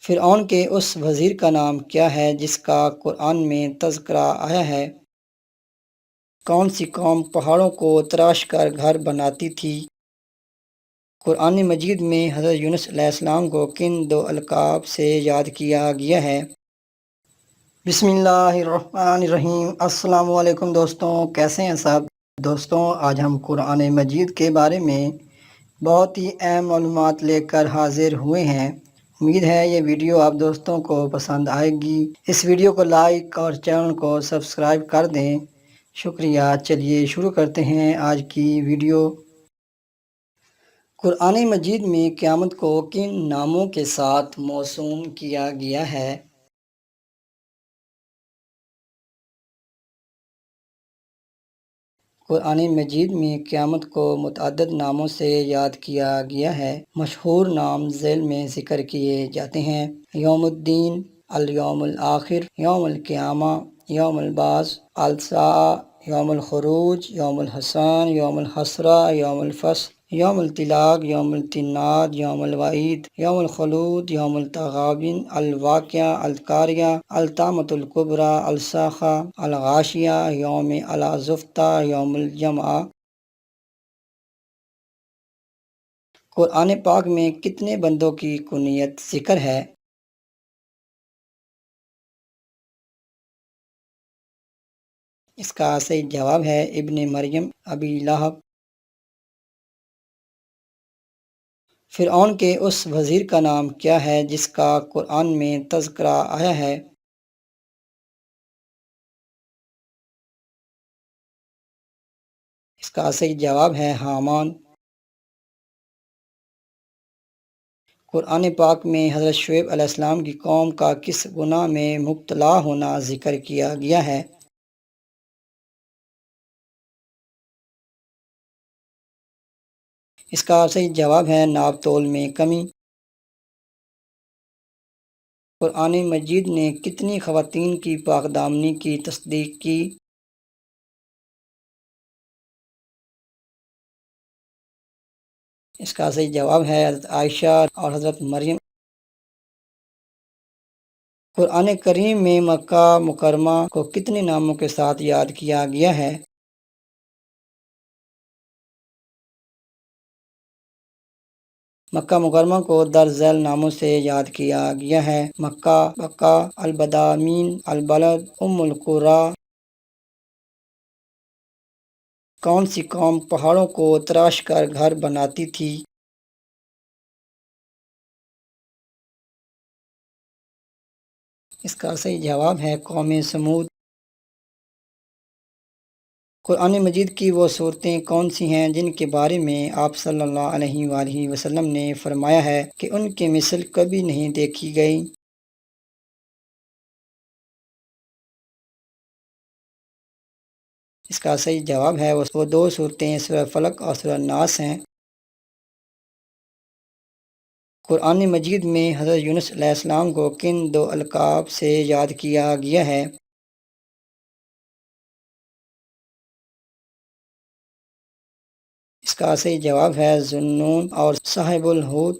فرعون کے اس وزیر کا نام کیا ہے جس کا قرآن میں تذکرہ آیا ہے؟ کون سی قوم پہاڑوں کو تراش کر گھر بناتی تھی؟ قرآن مجید میں حضرت یونس علیہ السلام کو کن دو القاب سے یاد کیا گیا ہے؟ بسم اللہ الرحمن الرحیم۔ السلام علیکم دوستوں، کیسے ہیں سب؟ دوستوں، آج ہم قرآن مجید کے بارے میں بہت ہی اہم معلومات لے کر حاضر ہوئے ہیں۔ امید ہے یہ ویڈیو آپ دوستوں کو پسند آئے گی۔ اس ویڈیو کو لائک اور چینل کو سبسکرائب کر دیں۔ شکریہ۔ چلیے شروع کرتے ہیں آج کی ویڈیو۔ قرآن مجید میں قیامت کو کن ناموں کے ساتھ موسوم کیا گیا ہے؟ قرآن مجید میں قیامت کو متعدد ناموں سے یاد کیا گیا ہے۔ مشہور نام ذیل میں ذکر کیے جاتے ہیں: یوم الدین، الیوم الآخر، یوم القیامہ، یوم البعث، الساعہ، یوم الخروج، یوم الحسان، یوم الحسرہ، یوم الفصل، یوم الطلاق، یوم التناد، یوم الوعید، یوم الخلود، یوم التغابن، الواقعہ، القاریہ، الطامۃ الکبریٰ، الصاخہ، الغاشیہ، یوم الازفتہ، یوم الجمعہ۔ قرآن پاک میں کتنے بندوں کی کنیت ذکر ہے؟ اس کا صحیح جواب ہے ابن مریم، ابی لہب۔ فرعون کے اس وزیر کا نام کیا ہے جس کا قرآن میں تذکرہ آیا ہے؟ اس کا صحیح جواب ہے حامان۔ قرآن پاک میں حضرت شعیب علیہ السلام کی قوم کا کس گناہ میں مبتلا ہونا ذکر کیا گیا ہے؟ اس کا صحیح جواب ہے ناپ تول میں کمی۔ قرآن مجید نے کتنی خواتین کی پاک دامنی کی تصدیق کی؟ اس کا صحیح جواب ہے حضرت عائشہ اور حضرت مریم۔ قرآن کریم میں مکہ مکرمہ کو کتنے ناموں کے ساتھ یاد کیا گیا ہے؟ مکہ مکرمہ کو درج ذیل ناموں سے یاد کیا گیا ہے: مکہ، بکہ، البدامین، البلد، ام القری۔ کون سی قوم پہاڑوں کو تراش کر گھر بناتی تھی؟ اس کا صحیح جواب ہے قوم سمود۔ قرآن مجید کی وہ صورتیں کون سی ہیں جن کے بارے میں آپ صلی اللہ علیہ وآلہ وسلم نے فرمایا ہے کہ ان کی مثل کبھی نہیں دیکھی گئی؟ اس کا صحیح جواب ہے وہ دو صورتیں سورہ فلق اور سورہ ناس ہیں۔ قرآن مجید میں حضرت یونس علیہ السلام کو کن دو القاب سے یاد کیا گیا ہے؟ اس کا صحیح جواب ہے ذو النون اور صاحب الحوت۔